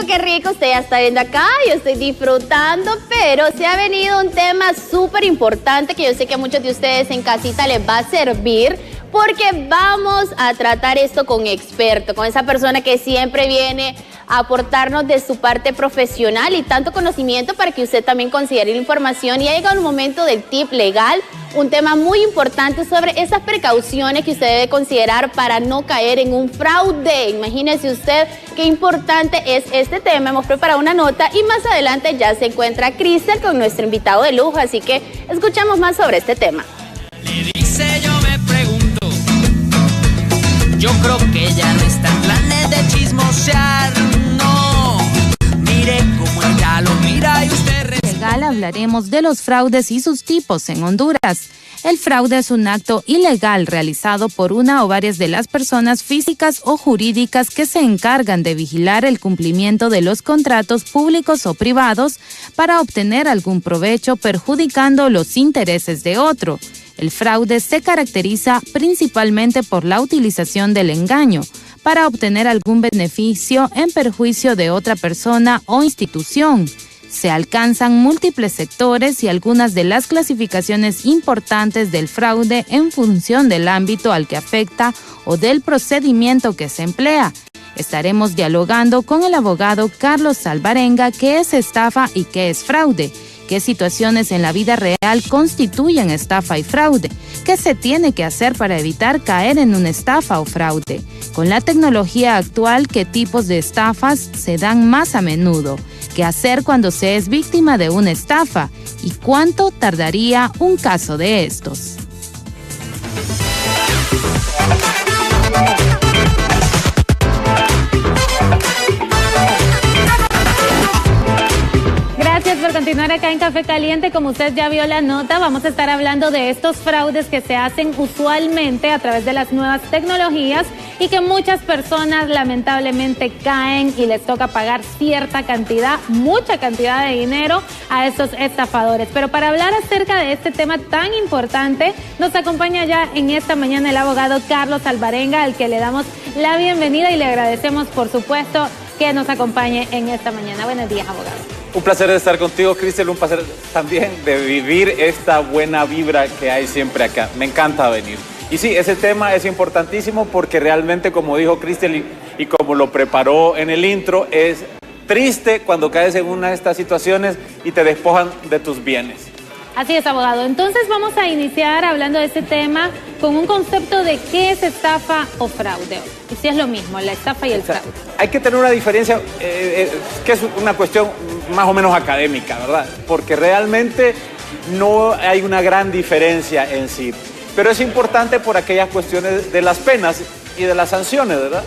qué rico. Usted ya está viendo acá, yo estoy disfrutando, pero se ha venido un tema súper importante que yo sé que a muchos de ustedes en casita les va a servir, porque vamos a tratar esto con experto, con esa persona que siempre viene a aportarnos de su parte profesional y tanto conocimiento para que usted también considere la información. Y ha llegado el momento del tip legal, un tema muy importante sobre esas precauciones que usted debe considerar para no caer en un fraude. Imagínese usted qué importante es este tema. Hemos preparado una nota y más adelante ya se encuentra Cristel con nuestro invitado de lujo, así que escuchamos más sobre este tema. Le dice, yo me pregunto, yo creo que ya no está en planes de chismosear, no. Mire cómo ella lo mira y usted... Legal hablaremos de los fraudes y sus tipos en Honduras. El fraude es un acto ilegal realizado por una o varias de las personas físicas o jurídicas que se encargan de vigilar el cumplimiento de los contratos públicos o privados para obtener algún provecho perjudicando los intereses de otro. El fraude se caracteriza principalmente por la utilización del engaño para obtener algún beneficio en perjuicio de otra persona o institución. Se alcanzan múltiples sectores y algunas de las clasificaciones importantes del fraude en función del ámbito al que afecta o del procedimiento que se emplea. Estaremos dialogando con el abogado Carlos Alvarenga qué es estafa y qué es fraude, qué situaciones en la vida real constituyen estafa y fraude, qué se tiene que hacer para evitar caer en una estafa o fraude. Con la tecnología actual, qué tipos de estafas se dan más a menudo, qué hacer cuando se es víctima de una estafa y cuánto tardaría un caso de estos. Gracias por continuar acá en Café Caliente. Como usted ya vio la nota, vamos a estar hablando de estos fraudes que se hacen usualmente a través de las nuevas tecnologías y que muchas personas lamentablemente caen y les toca pagar cierta cantidad, mucha cantidad de dinero a estos estafadores. Pero para hablar acerca de este tema tan importante, nos acompaña ya en esta mañana el abogado Carlos Alvarenga, al que le damos la bienvenida y le agradecemos, por supuesto, que nos acompañe en esta mañana. Buenos días, abogado. Un placer de estar contigo, Cristel, un placer también de vivir esta buena vibra que hay siempre acá. Me encanta venir. Y sí, ese tema es importantísimo porque realmente, como dijo Cristel y como lo preparó en el intro, es triste cuando caes en una de estas situaciones y te despojan de tus bienes. Así es, abogado. Entonces vamos a iniciar hablando de este tema con un concepto de qué es estafa o fraude. Y si es lo mismo, la estafa y el fraude. Hay que tener una diferencia, que es una cuestión más o menos académica, ¿verdad? Porque realmente no hay una gran diferencia en sí. Pero es importante por aquellas cuestiones de las penas y de las sanciones, ¿verdad?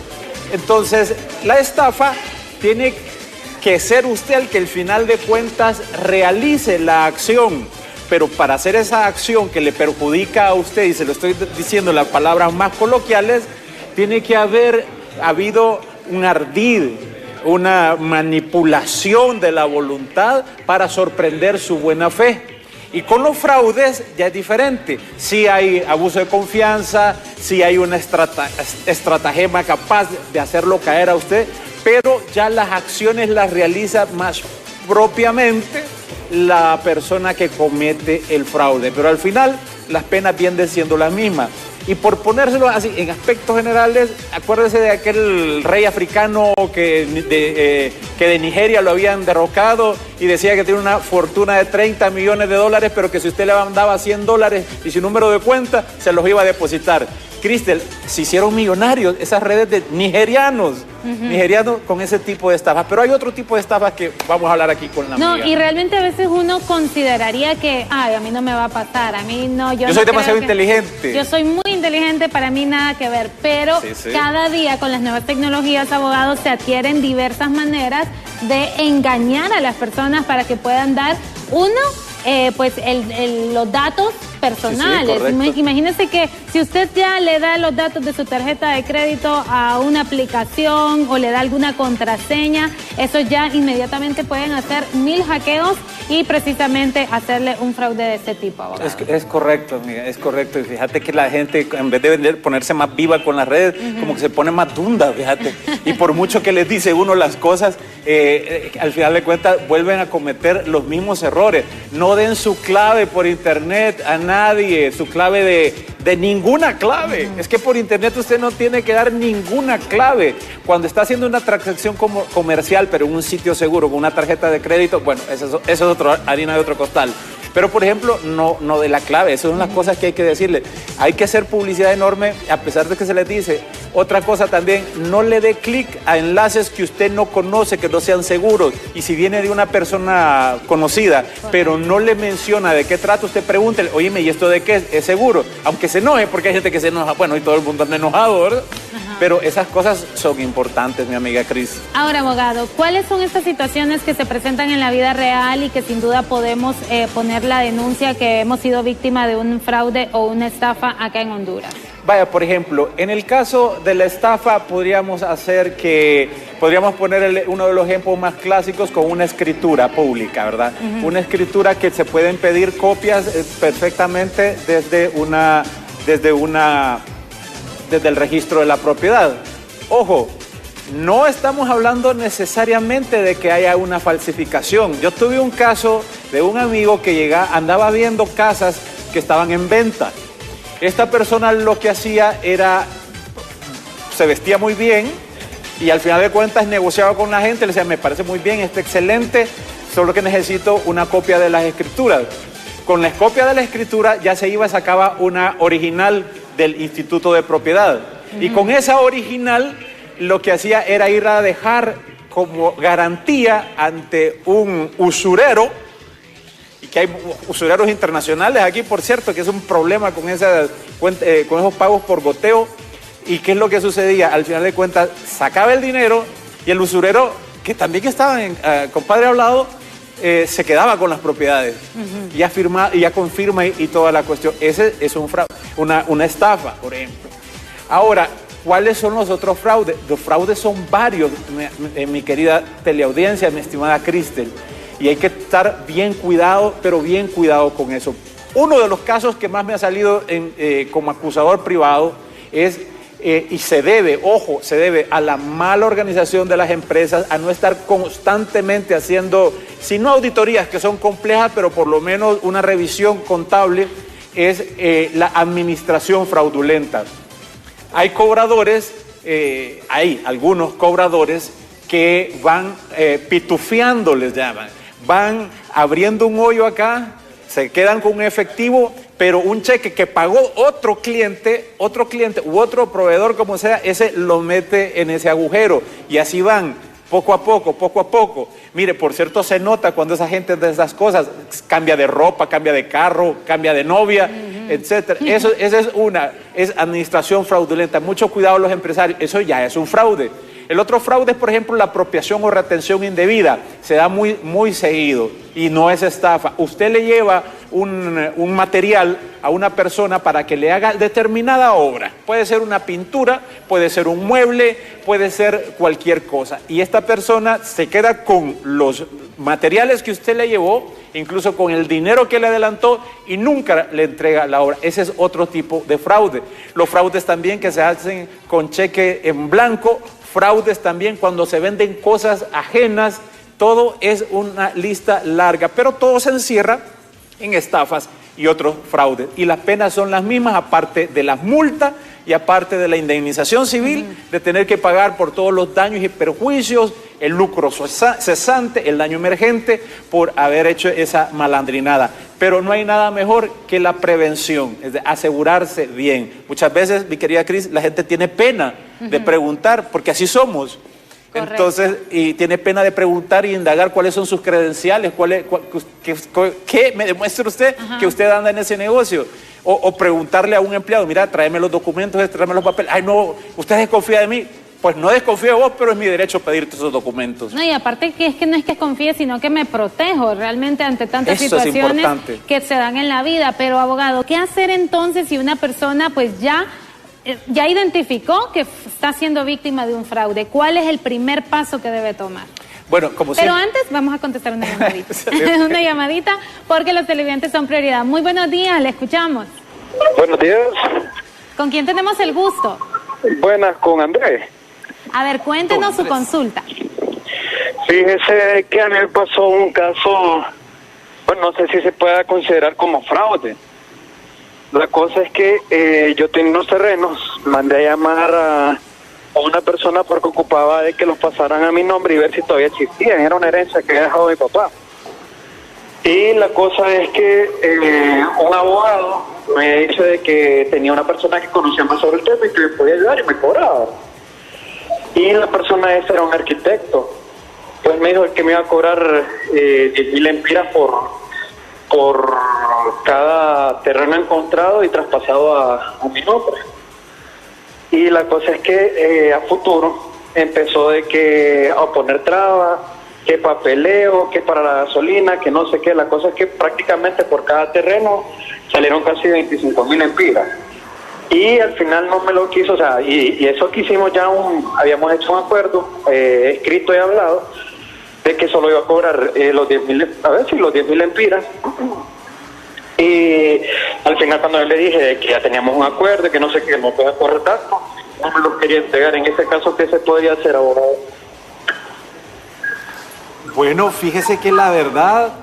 Entonces, la estafa tiene que ser usted el que al final de cuentas realice la acción. Pero para hacer esa acción que le perjudica a usted, y se lo estoy diciendo en las palabras más coloquiales, tiene que haber habido un ardid, una manipulación de la voluntad para sorprender su buena fe. Y con los fraudes ya es diferente. Sí hay abuso de confianza, sí hay una estratagema capaz de hacerlo caer a usted, pero ya las acciones las realiza más propiamente la persona que comete el fraude. Pero al final las penas vienen siendo las mismas. Y por ponérselo así, en aspectos generales, acuérdese de aquel rey africano que de Nigeria lo habían derrocado y decía que tiene una fortuna de 30 millones de dólares, pero que si usted le mandaba $100 y su número de cuenta, se los iba a depositar. Cristel, se hicieron millonarios esas redes de nigerianos con ese tipo de estafas. Pero hay otro tipo de estafas que vamos a hablar aquí con la amiga. Y realmente a veces uno consideraría que, a mí no me va a pasar, a mí no, yo soy no demasiado inteligente. Yo soy muy inteligente, para mí nada que ver, pero sí. Cada día con las nuevas tecnologías, abogados, se adquieren diversas maneras de engañar a las personas para que puedan dar, los datos personales. Sí, imagínese que si usted ya le da los datos de su tarjeta de crédito a una aplicación o le da alguna contraseña, eso ya inmediatamente pueden hacer 1000 hackeos y precisamente hacerle un fraude de este tipo, abogado. Es correcto, amiga, es correcto. Y fíjate que la gente, en vez de ponerse más viva con las redes, como que se pone más dunda, fíjate. Y por mucho que les dice uno las cosas, al final de cuentas vuelven a cometer los mismos errores. No den su clave por internet a nadie, su clave de ninguna clave. Es que por internet usted no tiene que dar ninguna clave. Cuando está haciendo una transacción comercial, pero en un sitio seguro, con una tarjeta de crédito, bueno, eso es harina de otro costal. Pero, por ejemplo, no de la clave. Esas son las cosas que hay que decirle. Hay que hacer publicidad enorme, a pesar de que se les dice. Otra cosa también, no le dé clic a enlaces que usted no conoce, que no sean seguros. Y si viene de una persona conocida, pero no le menciona de qué trata, usted pregúntele, óyeme, ¿y esto de qué es seguro? Aunque se enoje, porque hay gente que se enoja. Bueno, y todo el mundo anda enojado, ¿verdad? Pero esas cosas son importantes, mi amiga Cris. Ahora, abogado, ¿cuáles son estas situaciones que se presentan en la vida real y que sin duda podemos poner la denuncia que hemos sido víctima de un fraude o una estafa acá en Honduras? Vaya, por ejemplo, en el caso de la estafa podríamos poner uno de los ejemplos más clásicos con una escritura pública, ¿verdad? Una escritura que se pueden pedir copias perfectamente desde el registro de la propiedad. Ojo, no estamos hablando necesariamente de que haya una falsificación. Yo tuve un caso de un amigo que andaba viendo casas que estaban en venta. Esta persona lo que hacía era, se vestía muy bien y al final de cuentas negociaba con la gente, le decía, me parece muy bien, está excelente, solo que necesito una copia de las escrituras. Con la copia de la escritura ya se iba y sacaba una original del Instituto de Propiedad. Y con esa original lo que hacía era ir a dejar como garantía ante un usurero, y que hay usureros internacionales aquí, por cierto, que es un problema con esos pagos por goteo. ¿Y qué es lo que sucedía? Al final de cuentas, sacaba el dinero y el usurero, que también estaba compadre hablado, se quedaba con las propiedades. Ya confirma y toda la cuestión. Ese es un fraude, una estafa, por ejemplo. Ahora, ¿cuáles son los otros fraudes? Los fraudes son varios, mi querida teleaudiencia, mi estimada Cristel. Y hay que estar bien cuidado, pero bien cuidado con eso. Uno de los casos que más me ha salido como acusador privado es, y se debe a la mala organización de las empresas, a no estar constantemente haciendo, si no auditorías que son complejas, pero por lo menos una revisión contable, es la administración fraudulenta. Hay cobradores, hay algunos cobradores que van pitufiando, les llaman. Van abriendo un hoyo acá, se quedan con un efectivo, pero un cheque que pagó otro cliente u otro proveedor, como sea, ese lo mete en ese agujero. Y así van, poco a poco. Mire, por cierto, se nota cuando esa gente de esas cosas cambia de ropa, cambia de carro, cambia de novia, etcétera. Esa es administración fraudulenta. Mucho cuidado los empresarios, eso ya es un fraude. El otro fraude es, por ejemplo, la apropiación o retención indebida. Se da muy seguido y no es estafa. Usted le lleva un material a una persona para que le haga determinada obra. Puede ser una pintura, puede ser un mueble, puede ser cualquier cosa. Y esta persona se queda con los materiales que usted le llevó, incluso con el dinero que le adelantó, y nunca le entrega la obra. Ese es otro tipo de fraude. Los fraudes también que se hacen con cheque en blanco, fraudes también cuando se venden cosas ajenas, todo es una lista larga, pero todo se encierra en estafas y otros fraudes. Y las penas son las mismas, aparte de las multas y aparte de la indemnización civil, de tener que pagar por todos los daños y perjuicios, el lucro cesante, el daño emergente, por haber hecho esa malandrinada. Pero no hay nada mejor que la prevención, es de asegurarse bien. Muchas veces, mi querida Cris, la gente tiene pena de preguntar, porque así somos. Correcto. Entonces, y tiene pena de preguntar y indagar cuáles son sus credenciales, qué me demuestra usted que usted anda en ese negocio. O preguntarle a un empleado, mira, tráeme los documentos, tráeme los papeles. Ay, no, usted desconfía de mí. pues no desconfío de vos, pero es mi derecho pedirte esos documentos. No, y aparte que es que no es que confíe, sino que me protejo realmente ante tantas Eso situaciones es que se dan en la vida. Pero, abogado, ¿qué hacer entonces si una persona pues ya identificó que está siendo víctima de un fraude? ¿Cuál es el primer paso que debe tomar? Bueno, como Pero siempre... antes vamos a contestar una llamadita. Una llamadita, porque los televidentes son prioridad. Muy buenos días, le escuchamos. Buenos días. ¿Con quién tenemos el gusto? Buenas, con Andrés. A ver, cuéntenos su consulta. Fíjese que a mí me pasó un caso, bueno, no sé si se pueda considerar como fraude. La cosa es que yo tenía unos terrenos, mandé a llamar a una persona porque ocupaba de que los pasaran a mi nombre y ver si todavía existían. Era una herencia que había dejado mi papá. Y la cosa es que un abogado me dice de que tenía una persona que conocía más sobre el tema y que me podía ayudar y me cobraba. Y la persona esa era un arquitecto. Pues me dijo que me iba a cobrar 10.000 lempiras por cada terreno encontrado y traspasado a mi nombre. Y la cosa es que a futuro empezó de que a poner trabas, que papeleo, que para la gasolina, que no sé qué. La cosa es que prácticamente por cada terreno salieron casi 25.000 lempiras. Y al final no me lo quiso, o sea, y eso que hicimos ya habíamos hecho un acuerdo escrito y hablado de que solo iba a cobrar los 10.000, a ver si los 10.000 lempiras. Y al final cuando yo le dije que ya teníamos un acuerdo, que no sé qué, no podía correr tanto, no me lo quería entregar. En ese caso, ¿qué se podría hacer, abogado? Bueno, fíjese que la verdad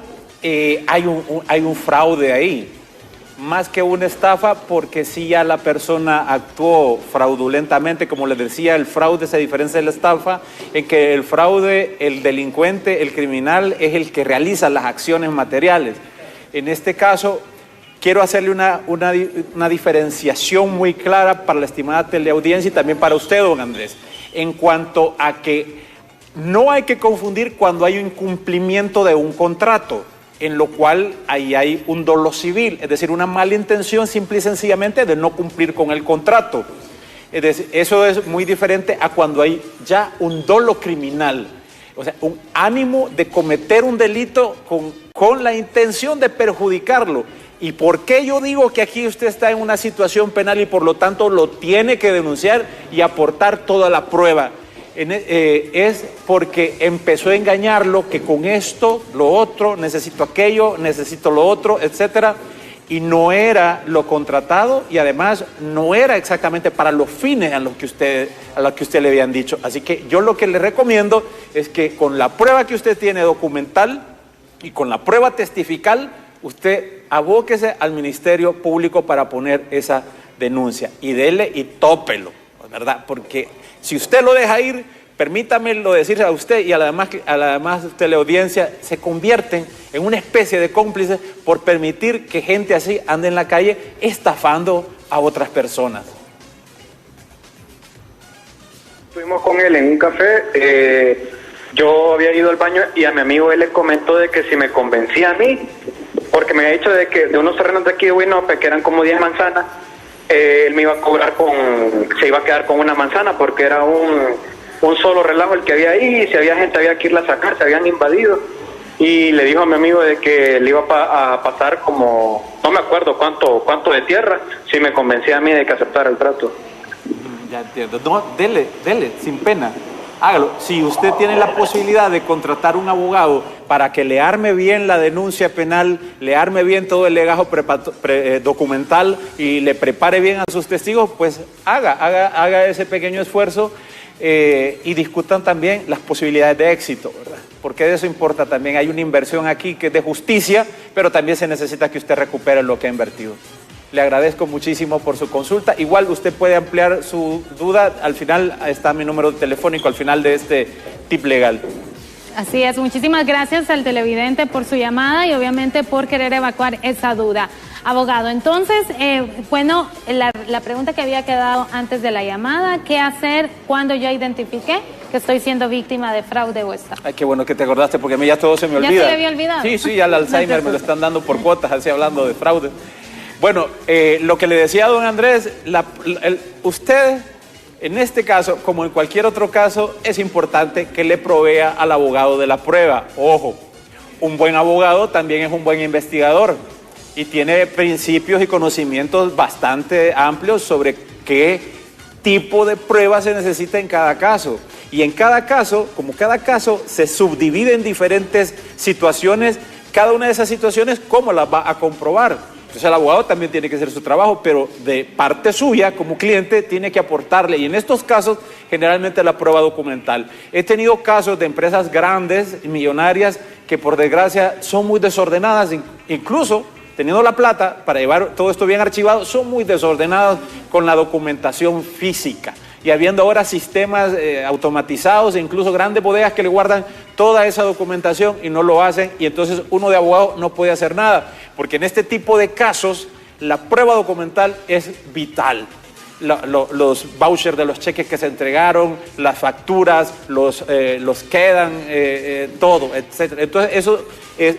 hay un fraude ahí. Más que una estafa, porque sí ya la persona actuó fraudulentamente. Como les decía, el fraude se diferencia de la estafa en que el fraude, el delincuente, el criminal es el que realiza las acciones materiales. En este caso, quiero hacerle una diferenciación muy clara para la estimada teleaudiencia y también para usted, don Andrés, en cuanto a que no hay que confundir cuando hay un incumplimiento de un contrato, en lo cual ahí hay un dolo civil, es decir, una mala intención simple y sencillamente de no cumplir con el contrato. Es decir, eso es muy diferente a cuando hay ya un dolo criminal, o sea, un ánimo de cometer un delito con la intención de perjudicarlo. ¿Y por qué yo digo que aquí usted está en una situación penal y por lo tanto lo tiene que denunciar y aportar toda la prueba? Es porque empezó a engañarlo, que con esto, lo otro, necesito aquello, necesito lo otro, etcétera, y no era lo contratado y además no era exactamente para los fines a los que usted le habían dicho. Así que yo lo que le recomiendo es que con la prueba que usted tiene documental y con la prueba testifical, usted abóquese al Ministerio Público para poner esa denuncia y dele y tópelo, ¿verdad? Porque si usted lo deja ir, permítamelo decir a usted y a la demás teleaudiencia, se convierten en una especie de cómplices por permitir que gente así ande en la calle estafando a otras personas. Estuvimos con él en un café, yo había ido al baño y a mi amigo él le comentó de que si me convencía a mí, porque me había dicho de que de unos terrenos de aquí de Huinope, que eran como 10 manzanas, él me iba a cobrar se iba a quedar con una manzana porque era un solo relajo el que había ahí, y si había gente había que irla a sacar, se habían invadido. Y le dijo a mi amigo de que le iba a pasar como, no me acuerdo cuánto de tierra, si me convencía a mí de que aceptara el trato. Ya entiendo. No, dele, sin pena. Hágalo. Si usted tiene la posibilidad de contratar un abogado para que le arme bien la denuncia penal, le arme bien todo el legajo documental y le prepare bien a sus testigos, pues haga ese pequeño esfuerzo y discutan también las posibilidades de éxito, ¿verdad? Porque de eso importa también. Hay una inversión aquí que es de justicia, pero también se necesita que usted recupere lo que ha invertido. Le agradezco muchísimo por su consulta. Igual usted puede ampliar su duda. Al final está mi número telefónico, al final de este tip legal. Así es. Muchísimas gracias al televidente por su llamada y obviamente por querer evacuar esa duda. Abogado, entonces, bueno, la pregunta que había quedado antes de la llamada, ¿qué hacer cuando yo identifiqué que estoy siendo víctima de fraude o estafa? Ay, qué bueno que te acordaste, porque a mí ya todo se me olvida. ¿Ya se le había olvidado? Sí, ya el Alzheimer me lo están dando por cuotas, así hablando de fraude. Bueno, lo que le decía a don Andrés, usted En este caso, como en cualquier otro caso, es importante que le provea al abogado de la prueba. Ojo, un buen abogado también es un buen investigador y tiene principios y conocimientos bastante amplios sobre qué tipo de prueba se necesita en cada caso. Y en cada caso, como cada caso se subdivide en diferentes situaciones, cada una de esas situaciones, ¿cómo las va a comprobar? Entonces el abogado también tiene que hacer su trabajo, pero de parte suya, como cliente, tiene que aportarle. Y en estos casos, generalmente la prueba documental. He tenido casos de empresas grandes y millonarias que, por desgracia, son muy desordenadas, incluso teniendo la plata para llevar todo esto bien archivado, son muy desordenadas con la documentación física. Y habiendo ahora sistemas automatizados e incluso grandes bodegas que le guardan toda esa documentación y no lo hacen, y entonces uno de abogado no puede hacer nada, porque en este tipo de casos la prueba documental es vital. Los vouchers de los cheques que se entregaron, las facturas, los quedan, todo, etc. Entonces eso,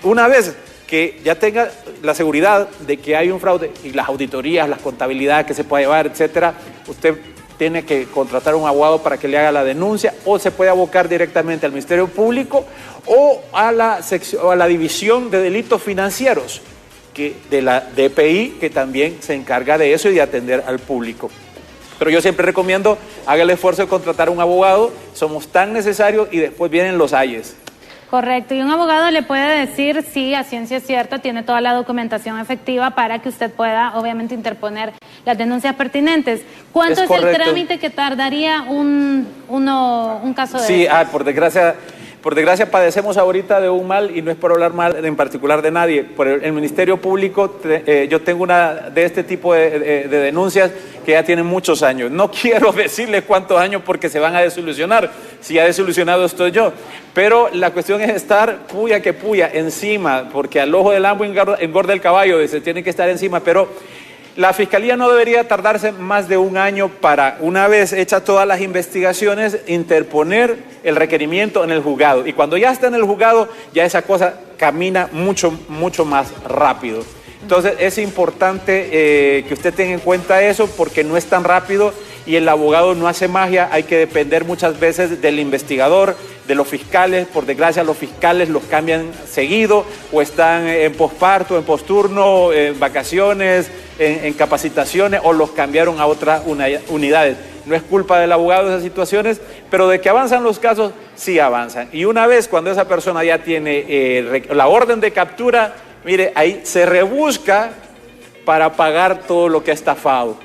una vez que ya tenga la seguridad de que hay un fraude y las auditorías, las contabilidades que se puede llevar, etcétera, usted tiene que contratar a un abogado para que le haga la denuncia, o se puede abocar directamente al Ministerio Público o a la División de Delitos Financieros de la DPI, que también se encarga de eso y de atender al público. Pero yo siempre recomiendo, haga el esfuerzo de contratar a un abogado, somos tan necesarios y después vienen los ayes. Correcto, y un abogado le puede decir si a ciencia cierta tiene toda la documentación efectiva para que usted pueda, obviamente, interponer las denuncias pertinentes. ¿Cuánto es el trámite que tardaría un caso de Sí, eso? por desgracia padecemos ahorita de un mal, y no es por hablar mal en particular de nadie. Por el Ministerio Público, yo tengo una de este tipo de denuncias que ya tienen muchos años. No quiero decirles cuántos años porque se van a desilusionar, si ha desilusionado estoy yo. Pero la cuestión es estar puya que puya encima, porque al ojo del amo engorda el caballo, se tiene que estar encima, pero la Fiscalía no debería tardarse más de un año para, una vez hechas todas las investigaciones, interponer el requerimiento en el juzgado. Y cuando ya está en el juzgado, ya esa cosa camina mucho, mucho más rápido. Entonces es importante que usted tenga en cuenta eso, porque no es tan rápido y el abogado no hace magia. Hay que depender muchas veces del investigador, de los fiscales. Por desgracia, los fiscales los cambian seguido, o están en posparto, en posturno, en vacaciones, en capacitaciones, o los cambiaron a otras unidades. No es culpa del abogado de esas situaciones, pero de que avanzan los casos, sí avanzan. Y una vez cuando esa persona ya tiene la orden de captura, mire, ahí se rebusca para pagar todo lo que ha estafado.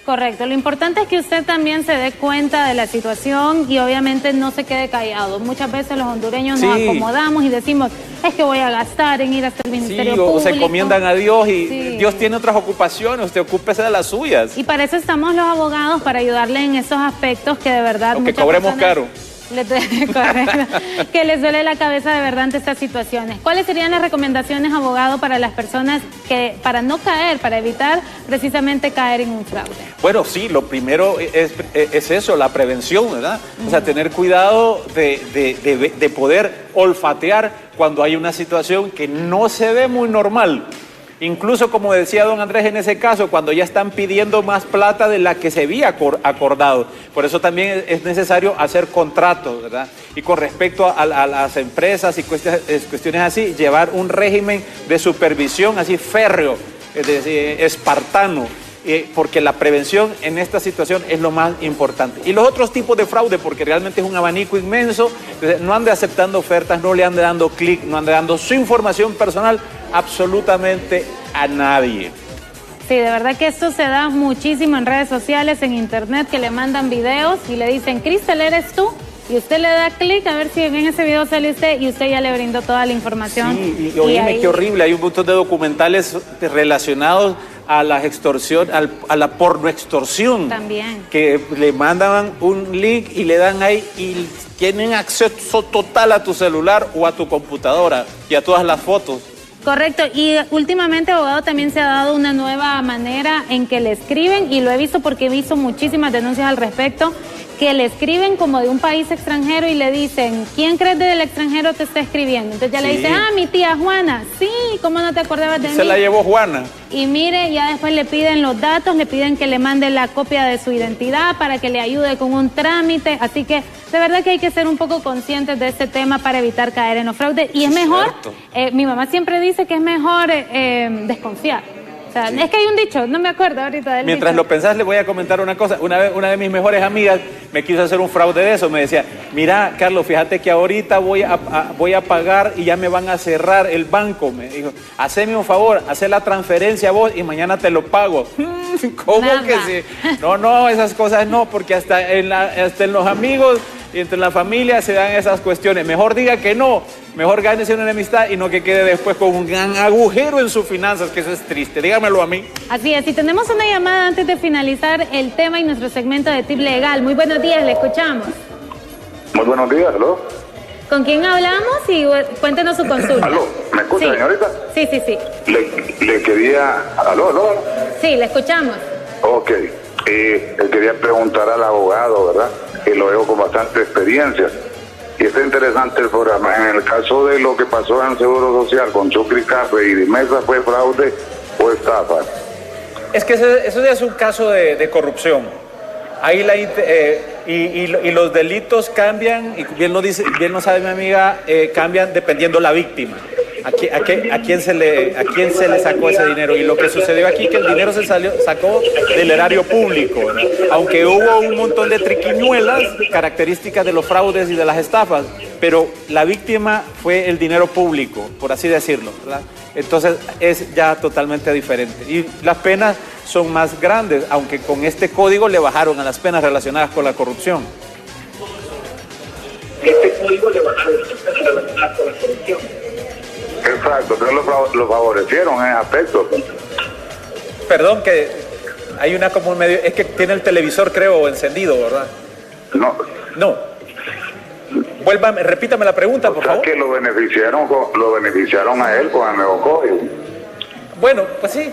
Correcto, lo importante es que usted también se dé cuenta de la situación y obviamente no se quede callado. Muchas veces los hondureños nos acomodamos y decimos, es que voy a gastar en ir hasta el Ministerio Público. O se encomiendan a Dios y Dios tiene otras ocupaciones, usted ocúpese de las suyas. Y para eso estamos los abogados, para ayudarle en esos aspectos que de verdad... Aunque cobremos caro. Que les duele la cabeza de verdad ante estas situaciones. ¿Cuáles serían las recomendaciones, abogado, para las personas para no caer, para evitar precisamente caer en un fraude? Bueno, sí, lo primero es eso, la prevención, ¿verdad? O sea, tener cuidado de poder olfatear cuando hay una situación que no se ve muy normal. Incluso, como decía don Andrés en ese caso, cuando ya están pidiendo más plata de la que se había acordado. Por eso también es necesario hacer contratos, ¿verdad? Y con respecto a las empresas y cuestiones así, llevar un régimen de supervisión así férreo, espartano, porque la prevención en esta situación es lo más importante. Y los otros tipos de fraude, porque realmente es un abanico inmenso, no ande aceptando ofertas, no le ande dando clic, no ande dando su información personal absolutamente a nadie. Sí, de verdad que esto se da muchísimo en redes sociales, en internet, que le mandan videos y le dicen, Cristal, ¿eres tú? Y usted le da clic a ver si en ese video sale usted y usted ya le brindó toda la información. Sí, y oíme, ahí... qué horrible, hay un montón de documentales relacionados a la extorsión, a la pornoextorsión. También. Que le mandan un link y le dan ahí y tienen acceso total a tu celular o a tu computadora y a todas las fotos. Correcto, y últimamente, abogado, también se ha dado una nueva manera en que le escriben, y lo he visto porque he visto muchísimas denuncias al respecto, que le escriben como de un país extranjero y le dicen, ¿quién crees del extranjero te está escribiendo? Entonces ya le dice, mi tía Juana. Sí, ¿cómo no te acordabas de mí? Se la llevó Juana. Y mire, ya después le piden los datos, le piden que le mande la copia de su identidad para que le ayude con un trámite. Así que de verdad que hay que ser un poco conscientes de este tema para evitar caer en los fraudes. Y es mejor, mi mamá siempre dice que es mejor desconfiar. O sea, es que hay un dicho, no me acuerdo ahorita del Mientras dicho. lo pensás, le voy a comentar una cosa. Una de mis mejores amigas me quiso hacer un fraude de eso. Me decía, mira, Carlos, fíjate que ahorita voy a pagar y ya me van a cerrar el banco. Me dijo, haceme un favor, haz la transferencia vos y mañana te lo pago. ¿Cómo que sí? No, esas cosas no, porque hasta en los amigos y entre la familia se dan esas cuestiones. Mejor diga que no, mejor gánese una enemistad y no que quede después con un gran agujero en sus finanzas, que eso es triste. Dígamelo a mí. Así es, y tenemos una llamada antes de finalizar el tema y nuestro segmento de Tip Legal. Muy buenos días, le escuchamos. Muy buenos días, ¿aló? ¿Con quién hablamos? Y cuéntenos su consulta. ¿Aló? ¿Me escucha, Sí. señorita? Sí. Le quería... ¿Aló? Sí, le escuchamos. Ok. Le quería preguntar al abogado, ¿verdad? Que lo veo con bastante experiencia. Y está interesante el programa. En el caso de lo que pasó en el Seguro Social con Chucri Café y Dimesa, ¿fue fraude o estafa? Es que eso ya es un caso de corrupción. Ahí y los delitos cambian, y bien lo sabe mi amiga, cambian dependiendo la víctima. ¿A quién se le sacó ese dinero? Y lo que sucedió aquí, que el dinero se sacó del erario público, ¿verdad? Aunque hubo un montón de triquiñuelas, características de los fraudes y de las estafas, pero la víctima fue el dinero público, por así decirlo, ¿verdad? Entonces es ya totalmente diferente. Y las penas son más grandes, aunque con este código le bajaron a las penas relacionadas con la corrupción. Exacto, entonces lo favorecieron en aspecto. Perdón, que hay una como medio... Es que tiene el televisor, creo, encendido, ¿verdad? No. Repítame la pregunta, por favor. O sea, que lo beneficiaron a él con el nuevo código. Bueno, pues sí,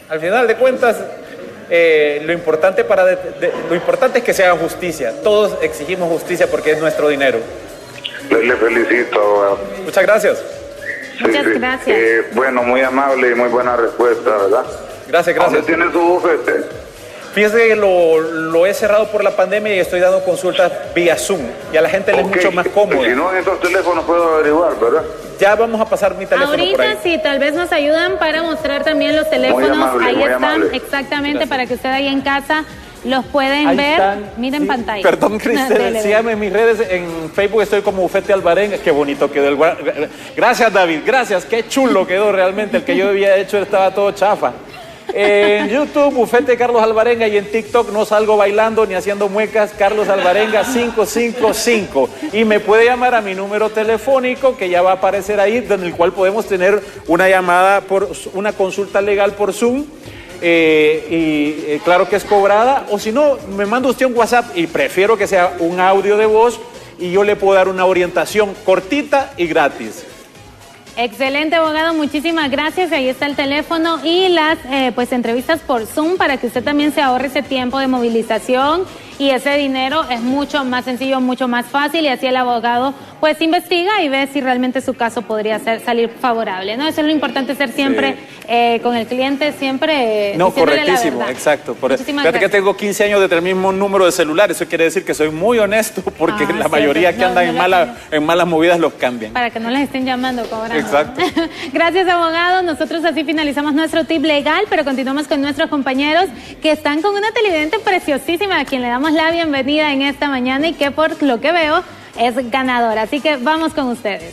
al final de cuentas, lo importante es que se haga justicia. Todos exigimos justicia porque es nuestro dinero. Le felicito, abogado. Muchas gracias. Muchas gracias. Bueno, muy amable y muy buena respuesta, ¿verdad? Gracias. ¿Dónde tiene su bufete? Fíjese que lo he cerrado por la pandemia y estoy dando consultas vía Zoom. Y a la gente le es mucho más cómodo. Si no, en estos teléfonos puedo averiguar, ¿verdad? Ya vamos a pasar mi teléfono Ahorita por ahí. sí, tal vez nos ayudan para mostrar también los teléfonos. Ahí muy están, amable. exactamente, Gracias. para que usted ahí en casa los pueden Ahí ver. están. Miren Sí. pantalla. Perdón, Cristel, Dele. síganme en mis redes. En Facebook estoy como Bufete Alvarenga. Qué bonito quedó el... Gracias, David. Gracias. Qué chulo quedó realmente. El que yo había hecho estaba todo chafa. En YouTube, Bufete Carlos Alvarenga, y en TikTok no salgo bailando ni haciendo muecas, Carlos Alvarenga 555. Y me puede llamar a mi número telefónico que ya va a aparecer ahí, en el cual podemos tener una llamada por una consulta legal por Zoom. Claro que es cobrada, o si no, me manda usted un WhatsApp, y prefiero que sea un audio de voz, y yo le puedo dar una orientación cortita y gratis. Excelente, abogado, muchísimas gracias. Ahí está el teléfono y las entrevistas por Zoom para que usted también se ahorre ese tiempo de movilización y ese dinero. Es mucho más sencillo, mucho más fácil, y así el abogado pues investiga y ve si realmente su caso podría salir favorable, ¿no? Eso es lo importante, ser siempre con el cliente, siempre No, diciéndole la correctísimo, verdad. exacto. Muchísimas Fíjate que gracias. tengo 15 años de tener el mismo número de celular. Eso quiere decir que soy muy honesto, porque la mayoría que andan en malas movidas los cambian. Para que no les estén llamando, cobrando. Exacto. Gracias, abogado. Nosotros así finalizamos nuestro tip legal, pero continuamos con nuestros compañeros que están con una televidente preciosísima, a quien le damos la bienvenida en esta mañana y que por lo que veo es ganadora. Así que vamos con ustedes.